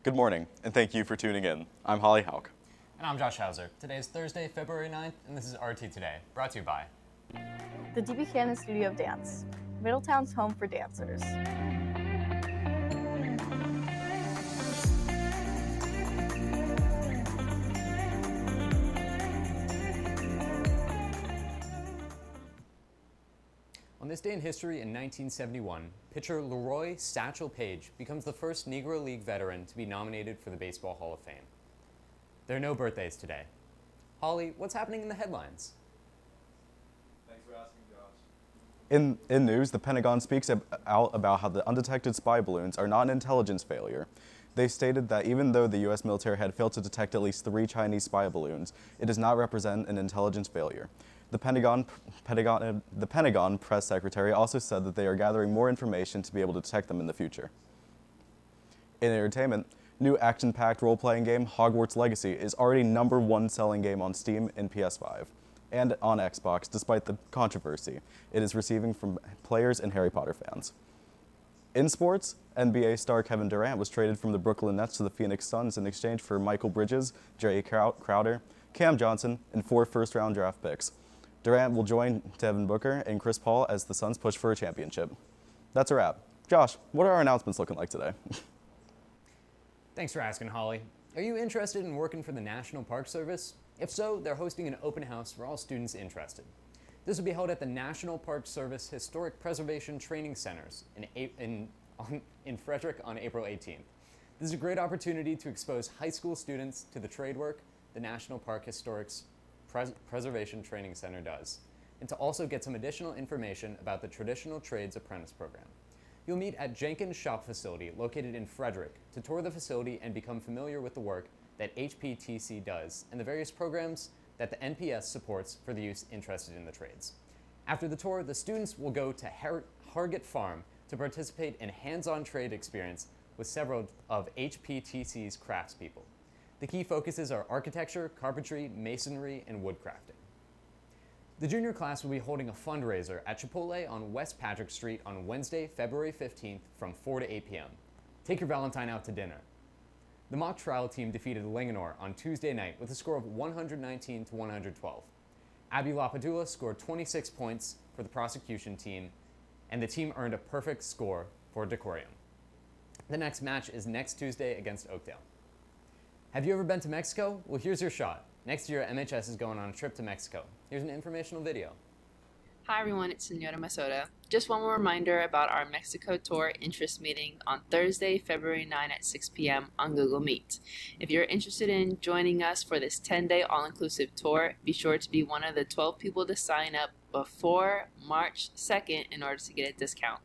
Good morning, and thank you for tuning in. I'm Holly Hauk. And I'm Josh Hauser. Today is Thursday, February 9th, and this is RT Today, brought to you by the D.B. Cannon Studio of Dance, Middletown's home for dancers. On this day in history in 1971, pitcher Leroy Satchel Paige becomes the first Negro League veteran to be nominated for the Baseball Hall of Fame. There are no birthdays today. Holly, what's happening in the headlines? Thanks for asking, Josh. In news, the Pentagon speaks out about how the undetected spy balloons are not an intelligence failure. They stated that even though the U.S. military had failed to detect at least 3 Chinese spy balloons, it does not represent an intelligence failure. The Pentagon press secretary also said that they are gathering more information to be able to detect them in the future. In entertainment, new action-packed role-playing game Hogwarts Legacy is already #1 selling game on Steam and PS5, and on Xbox, despite the controversy it is receiving from players and Harry Potter fans. In sports, NBA star Kevin Durant was traded from the Brooklyn Nets to the Phoenix Suns in exchange for Michael Bridges, Jay Crowder, Cam Johnson, and 4 first-round draft picks. Durant will join Devin Booker and Chris Paul as the Suns push for a championship. That's a wrap. Josh, what are our announcements looking like today? Thanks for asking, Holly. Are you interested in working for the National Park Service? If so, they're hosting an open house for all students interested. This will be held at the National Park Service Historic Preservation Training Centers in Frederick on April 18th. This is a great opportunity to expose high school students to the trade work the National Park Historic's Preservation Training Center does, and to also get some additional information about the Traditional Trades Apprentice Program. You'll meet at Jenkins Shop Facility located in Frederick to tour the facility and become familiar with the work that HPTC does and the various programs that the NPS supports for the youth interested in the trades. After the tour, the students will go to Hargett Farm to participate in hands-on trade experience with several of HPTC's craftspeople. The key focuses are architecture, carpentry, masonry, and woodcrafting. The junior class will be holding a fundraiser at Chipotle on West Patrick Street on Wednesday, February 15th from 4 to 8 p.m. Take your Valentine out to dinner. The mock trial team defeated Linganore on Tuesday night with a score of 119 to 112. Abby Lapadula scored 26 points for the prosecution team, and the team earned a perfect score for Decorium. The next match is next Tuesday against Oakdale. Have you ever been to Mexico? Well, here's your shot. Next year, MHS is going on a trip to Mexico. Here's an informational video. Hi everyone, it's Senora Masoda. Just one more reminder about our Mexico tour interest meeting on Thursday, February 9 at 6 p.m. on Google Meet. If you're interested in joining us for this 10-day all-inclusive tour, be sure to be one of the 12 people to sign up before March 2nd in order to get a discount.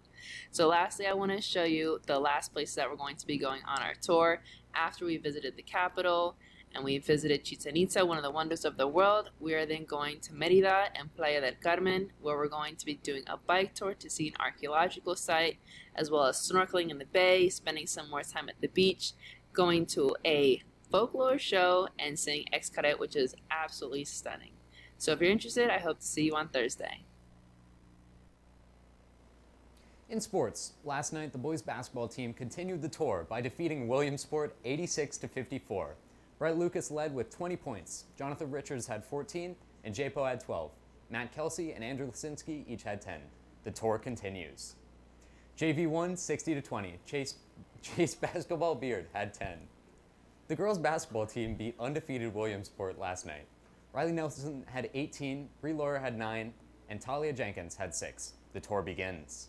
So lastly, I want to show you the last places that we're going to be going on our tour after we visited the capital and we visited Chichen Itza, one of the wonders of the world. We are then going to Mérida and Playa del Carmen, where we're going to be doing a bike tour to see an archaeological site, as well as snorkeling in the bay, spending some more time at the beach, going to a folklore show, and seeing Xcaret, which is absolutely stunning. So if you're interested, I hope to see you on Thursday. In sports, last night the boys basketball team continued the tour by defeating Williamsport 86 to 54. Brett Lucas led with 20 points. Jonathan Richards had 14 and J-Po had 12. Matt Kelsey and Andrew Lisinski each had 10. The tour continues. JV won 60 to 20. Chase Basketball Beard had 10. The girls basketball team beat undefeated Williamsport last night. Riley Nelson had 18, Bree Laura had 9, and Talia Jenkins had 6. The tour begins.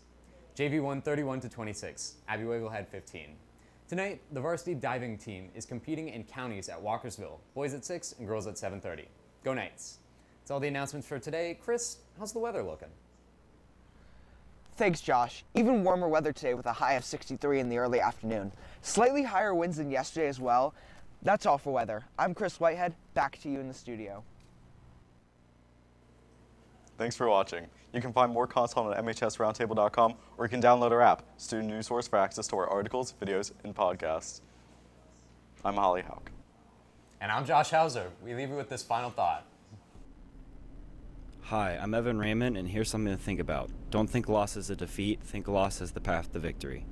JV won 31 to 26. Abby Wagle had 15. Tonight, the varsity diving team is competing in counties at Walkersville, boys at 6 and girls at 7:30. Go Knights. That's all the announcements for today. Chris, how's the weather looking? Thanks, Josh. Even warmer weather today with a high of 63 in the early afternoon. Slightly higher winds than yesterday as well. That's all for weather. I'm Chris Whitehead. Back to you in the studio. Thanks for watching. You can find more content on mhsroundtable.com, or you can download our app, Student News Source, for access to our articles, videos, and podcasts. I'm Holly Hauk. And I'm Josh Hauser. We leave you with this final thought. Hi, I'm Evan Raymond, and here's something to think about. Don't think loss is a defeat, think loss as the path to victory.